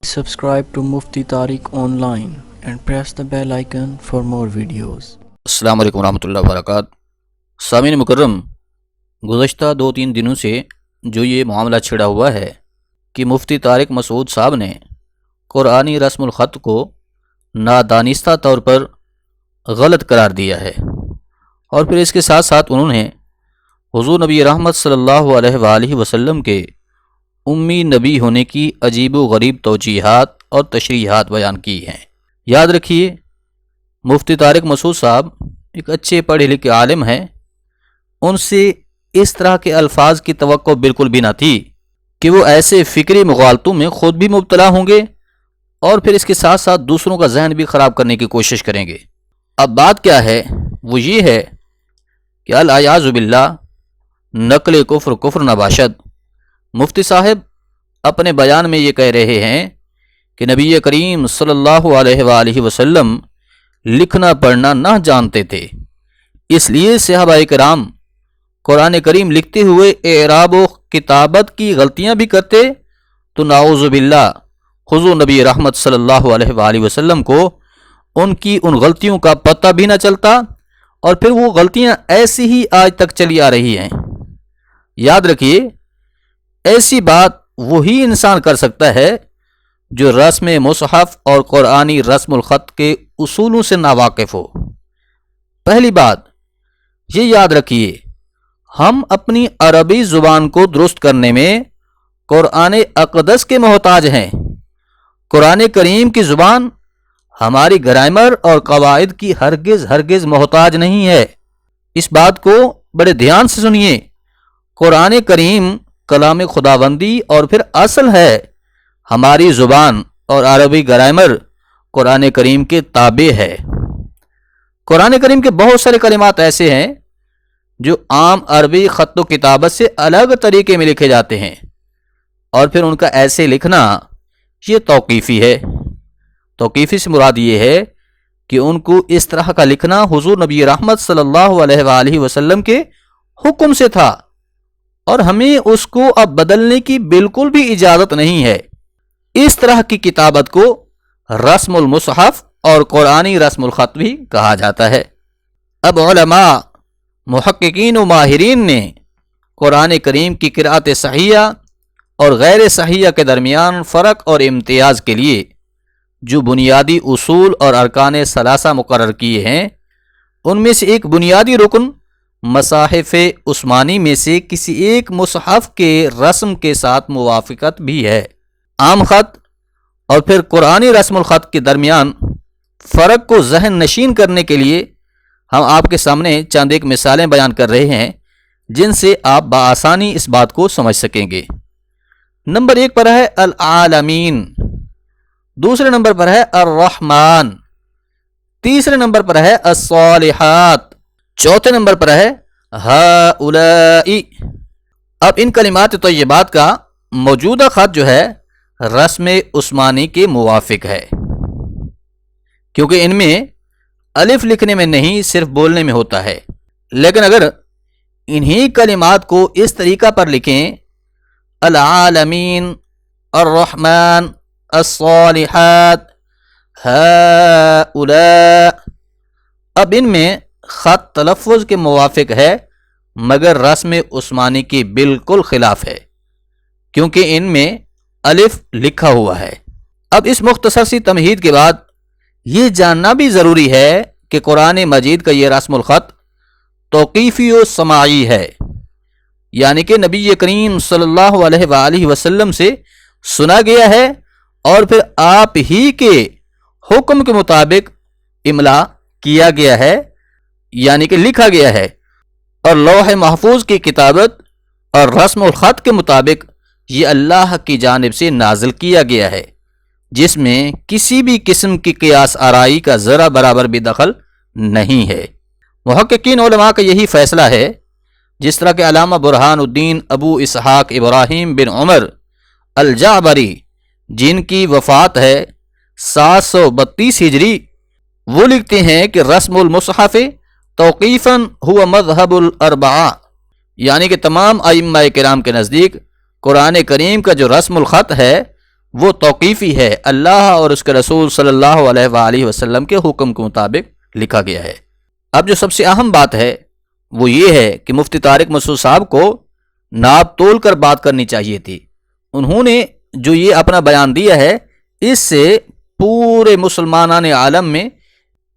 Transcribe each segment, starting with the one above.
Subscribe to Mufti Tariq Online and press the bell icon for more videos. السلام علیکم ورحمۃ اللہ وبرکاتہ۔ سامعین مکرم، گزشتہ 2-3 دنوں سے جو یہ معاملہ چھڑا ہوا ہے کہ مفتی طارق مسعود صاحب نے قرآنی رسم الخط کو نادانستہ طور پر غلط قرار دیا ہے، اور پھر اس کے ساتھ ساتھ انہوں نے حضور نبی رحمت صلی اللہ علیہ وآلہ وسلم کے امی نبی ہونے کی عجیب و غریب توجیحات اور تشریحات بیان کی ہیں۔ یاد رکھیے، مفتی طارق مسعود صاحب ایک اچھے پڑھے لکھے عالم ہیں، ان سے اس طرح کے الفاظ کی توقع بالکل بھی نہ تھی کہ وہ ایسے فکری مغالطوں میں خود بھی مبتلا ہوں گے اور پھر اس کے ساتھ ساتھ دوسروں کا ذہن بھی خراب کرنے کی کوشش کریں گے۔ اب بات کیا ہے؟ وہ یہ ہے کہ الیاذ باللہ نقل کفر کفر نباشد۔ مفتی صاحب اپنے بیان میں یہ کہہ رہے ہیں کہ نبی کریم صلی اللہ علیہ وآلہ وسلم لکھنا پڑھنا نہ جانتے تھے، اس لیے صحابہ کرام قرآن کریم لکھتے ہوئے اعراب و کتابت کی غلطیاں بھی کرتے تو نعوذ باللہ حضور نبی رحمت صلی اللہ علیہ وآلہ وسلم کو ان کی ان غلطیوں کا پتہ بھی نہ چلتا، اور پھر وہ غلطیاں ایسی ہی آج تک چلی آ رہی ہیں۔ یاد رکھیے، ایسی بات وہی انسان کر سکتا ہے جو رسم مصحف اور قرآنی رسم الخط کے اصولوں سے ناواقف ہو۔ پہلی بات یہ یاد رکھیے، ہم اپنی عربی زبان کو درست کرنے میں قرآن اقدس کے محتاج ہیں۔ قرآن کریم کی زبان ہماری گرامر اور قواعد کی ہرگز محتاج نہیں ہے۔ اس بات کو بڑے دھیان سے سنیے، قرآن کریم کلام خداوندی اور پھر اصل ہے، ہماری زبان اور عربی گرامر قرآن کریم کے تابع ہے۔ قرآن کریم کے بہت سارے کلمات ایسے ہیں جو عام عربی خط و کتابت سے الگ طریقے میں لکھے جاتے ہیں، اور پھر ان کا ایسے لکھنا یہ توقیفی ہے۔ توقیفی سے مراد یہ ہے کہ ان کو اس طرح کا لکھنا حضور نبی رحمت صلی اللہ علیہ وآلہ وسلم کے حکم سے تھا، اور ہمیں اس کو اب بدلنے کی بالکل بھی اجازت نہیں ہے۔ اس طرح کی کتابت کو رسم المصحف اور قرآنی رسم الخط بھی کہا جاتا ہے۔ اب علماء، محققین و ماہرین نے قرآن کریم کی قرأت صحیحہ اور غیر صحیحہ کے درمیان فرق اور امتیاز کے لیے جو بنیادی اصول اور ارکان ثلاثہ مقرر کیے ہیں، ان میں سے ایک بنیادی رکن مصاحف عثمانی میں سے کسی ایک مصحف کے رسم کے ساتھ موافقت بھی ہے۔ عام خط اور پھر قرآنی رسم الخط کے درمیان فرق کو ذہن نشین کرنے کے لیے ہم آپ کے سامنے چند ایک مثالیں بیان کر رہے ہیں جن سے آپ بآسانی اس بات کو سمجھ سکیں گے۔ نمبر 1 پر ہے العالمین، دوسرے نمبر پر ہے الرحمن، تیسرے نمبر پر ہے الصالحات، چوتھے نمبر پر ہے ہؤلاء۔ اب ان کلمات طیبات کا موجودہ خط جو ہے رسم عثمانی کے موافق ہے، کیونکہ ان میں الف لکھنے میں نہیں، صرف بولنے میں ہوتا ہے۔ لیکن اگر انہی کلمات کو اس طریقہ پر لکھیں، العالمین، الرحمن، الصالحات، ہؤلاء، اب ان میں خط تلفظ کے موافق ہے مگر رسم عثمانی کے بالکل خلاف ہے، کیونکہ ان میں الف لکھا ہوا ہے۔ اب اس مختصر سی تمہید کے بعد یہ جاننا بھی ضروری ہے کہ قرآن مجید کا یہ رسم الخط توقیفی و سماعی ہے، یعنی کہ نبی کریم صلی اللہ علیہ وآلہ وسلم سے سنا گیا ہے اور پھر آپ ہی کے حکم کے مطابق املا کیا گیا ہے، یعنی کہ لکھا گیا ہے، اور لوح محفوظ کی کتابت اور رسم الخط کے مطابق یہ اللہ کی جانب سے نازل کیا گیا ہے، جس میں کسی بھی قسم کی قیاس آرائی کا ذرا برابر بھی دخل نہیں ہے۔ محققین علماء کا یہی فیصلہ ہے، جس طرح کہ علامہ برہان الدین ابو اسحاق ابراہیم بن عمر الجعبری، جن کی وفات ہے 732 ہجری، وہ لکھتے ہیں کہ رسم المصحف توقیفاً ہوا مذہب الاربعہ، یعنی کہ تمام ائمہ کرام کے نزدیک قرآن کریم کا جو رسم الخط ہے وہ توقیفی ہے، اللہ اور اس کے رسول صلی اللہ علیہ وآلہ وسلم کے حکم کے مطابق لکھا گیا ہے۔ اب جو سب سے اہم بات ہے وہ یہ ہے کہ مفتی طارق مسعود صاحب کو ناپ تول کر بات کرنی چاہیے تھی۔ انہوں نے جو یہ اپنا بیان دیا ہے اس سے پورے مسلمانان عالم میں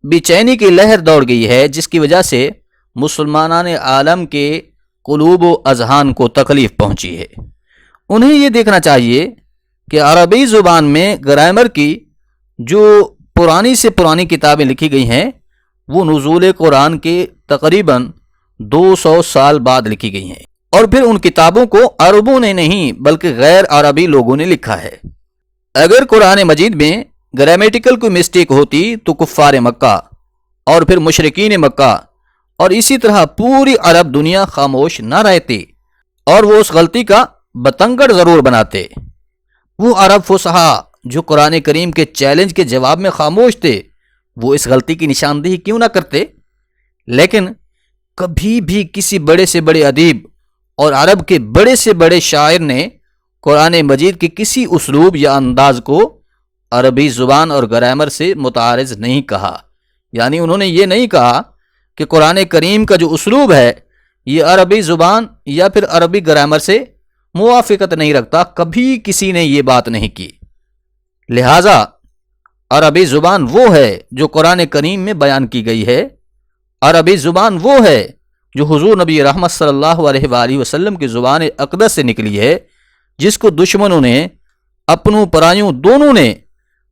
بے چینی کی لہر دوڑ گئی ہے، جس کی وجہ سے مسلمانان عالم کے قلوب و اذہان کو تکلیف پہنچی ہے۔ انہیں یہ دیکھنا چاہیے کہ عربی زبان میں گرامر کی جو پرانی سے پرانی کتابیں لکھی گئی ہیں وہ نزول قرآن کے تقریباً 200 سال بعد لکھی گئی ہیں، اور پھر ان کتابوں کو عربوں نے نہیں بلکہ غیر عربی لوگوں نے لکھا ہے۔ اگر قرآن مجید میں گرامیٹیکل کوئی مسٹیک ہوتی تو کفار مکہ اور پھر مشرکین مکہ اور اسی طرح پوری عرب دنیا خاموش نہ رہتی، اور وہ اس غلطی کا بتنگڑ ضرور بناتے۔ وہ عرب فصحا جو قرآن کریم کے چیلنج کے جواب میں خاموش تھے وہ اس غلطی کی نشاندہی کیوں نہ کرتے؟ لیکن کبھی بھی کسی بڑے سے بڑے ادیب اور عرب کے بڑے سے بڑے شاعر نے قرآن مجید کے کسی اسلوب یا انداز کو عربی زبان اور گرامر سے متعارض نہیں کہا۔ یعنی انہوں نے یہ نہیں کہا کہ قرآن کریم کا جو اسلوب ہے یہ عربی زبان یا پھر عربی گرامر سے موافقت نہیں رکھتا، کبھی کسی نے یہ بات نہیں کی۔ لہٰذا عربی زبان وہ ہے جو قرآن کریم میں بیان کی گئی ہے، عربی زبان وہ ہے جو حضور نبی رحمت صلی اللہ علیہ وآلہ وسلم کی زبان اقدس سے نکلی ہے، جس کو دشمنوں نے اپنوں پرایوں دونوں نے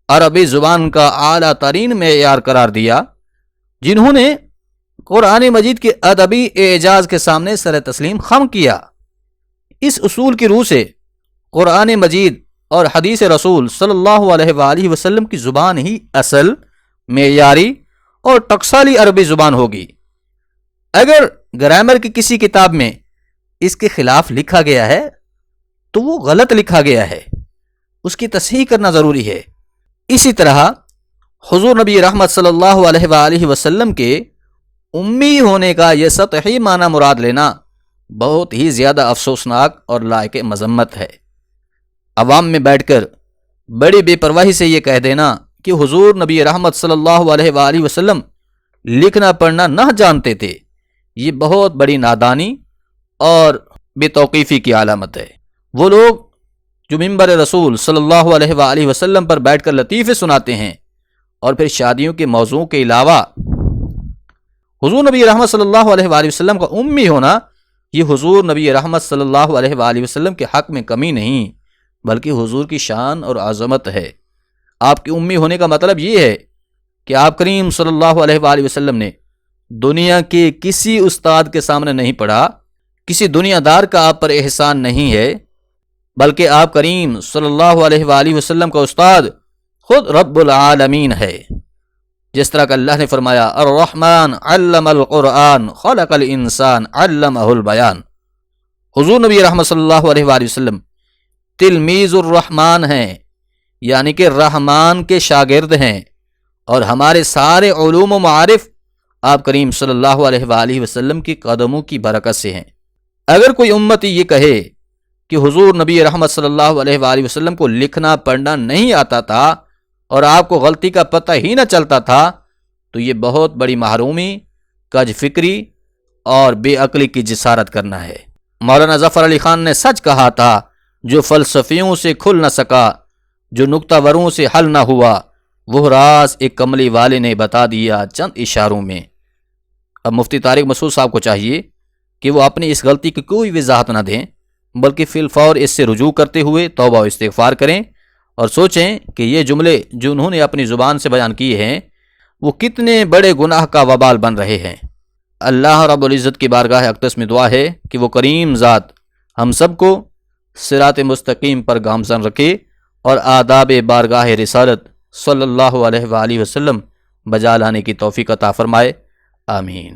عربی زبان کا اعلیٰ ترین معیار قرار دیا، جنہوں نے قرآن مجید کے ادبی اعجاز کے سامنے سر تسلیم خم کیا۔ اس اصول کی روح سے قرآن مجید اور حدیث رسول صلی اللہ علیہ وآلہ وسلم کی زبان ہی اصل، معیاری اور ٹکسالی عربی زبان ہوگی۔ اگر گرامر کی کسی کتاب میں اس کے خلاف لکھا گیا ہے تو وہ غلط لکھا گیا ہے، اس کی تصحیح کرنا ضروری ہے۔ اسی طرح حضور نبی رحمت صلی اللہ علیہ وآلہ وسلم کے امی ہونے کا یہ سطحی معنی مراد لینا بہت ہی زیادہ افسوسناک اور لائق مذمت ہے۔ عوام میں بیٹھ کر بڑی بے پرواہی سے یہ کہہ دینا کہ حضور نبی رحمت صلی اللہ علیہ وآلہ وسلم لکھنا پڑھنا نہ جانتے تھے، یہ بہت بڑی نادانی اور بے توقیفی کی علامت ہے۔ وہ لوگ جو منبر رسول صلی اللہ علیہ وآلہ وسلم پر بیٹھ کر لطیفے سناتے ہیں اور پھر شادیوں کے موضوع کے علاوہ حضور نبی رحمت صلی اللہ علیہ وآلہ وسلم کا امی ہونا، یہ حضور نبی رحمت صلی اللہ علیہ وآلہ وسلم کے حق میں کمی نہیں بلکہ حضور کی شان اور عظمت ہے۔ آپ کی امی ہونے کا مطلب یہ ہے کہ آپ کریم صلی اللہ علیہ وآلہ وسلم نے دنیا کے کسی استاد کے سامنے نہیں پڑھا، کسی دنیا دار کا آپ پر احسان نہیں ہے، بلکہ آپ کریم صلی اللہ علیہ وآلہ وسلم کا استاد خود رب العالمین ہے۔ جس طرح کہ اللہ نے فرمایا الرحمن علم القرآن خلق الانسان علمہ البیان، حضور نبی رحمت صلی اللہ علیہ وآلہ وسلم تلمیذ الرحمن ہیں، یعنی کہ رحمان کے شاگرد ہیں، اور ہمارے سارے علوم و معارف آپ کریم صلی اللہ علیہ وآلہ وسلم کی قدموں کی برکت سے ہیں۔ اگر کوئی امتی یہ کہے کہ حضور نبی رحمت صلی اللہ علیہ وآلہ وسلم کو لکھنا پڑھنا نہیں آتا تھا اور آپ کو غلطی کا پتہ ہی نہ چلتا تھا تو یہ بہت بڑی محرومی، کج فکری اور بے عقلی کی جسارت کرنا ہے۔ مولانا ظفر علی خان نے سچ کہا تھا، جو فلسفیوں سے کھل نہ سکا، جو نکتہ وروں سے حل نہ ہوا، وہ راز ایک کملی والے نے بتا دیا چند اشاروں میں۔ اب مفتی طارق مسعود صاحب کو چاہیے کہ وہ اپنی اس غلطی کی کوئی وضاحت نہ دیں بلکہ فی الفور اس سے رجوع کرتے ہوئے توبہ و استغفار کریں اور سوچیں کہ یہ جملے جو انہوں نے اپنی زبان سے بیان کیے ہیں وہ کتنے بڑے گناہ کا وبال بن رہے ہیں۔ اللہ رب العزت کی بارگاہ اقدس میں دعا ہے کہ وہ کریم ذات ہم سب کو صراط مستقیم پر گامزن رکھے اور آداب بارگاہ رسالت صلی اللہ علیہ وآلہ وسلم بجا لانے کی توفیق عطا فرمائے، آمین۔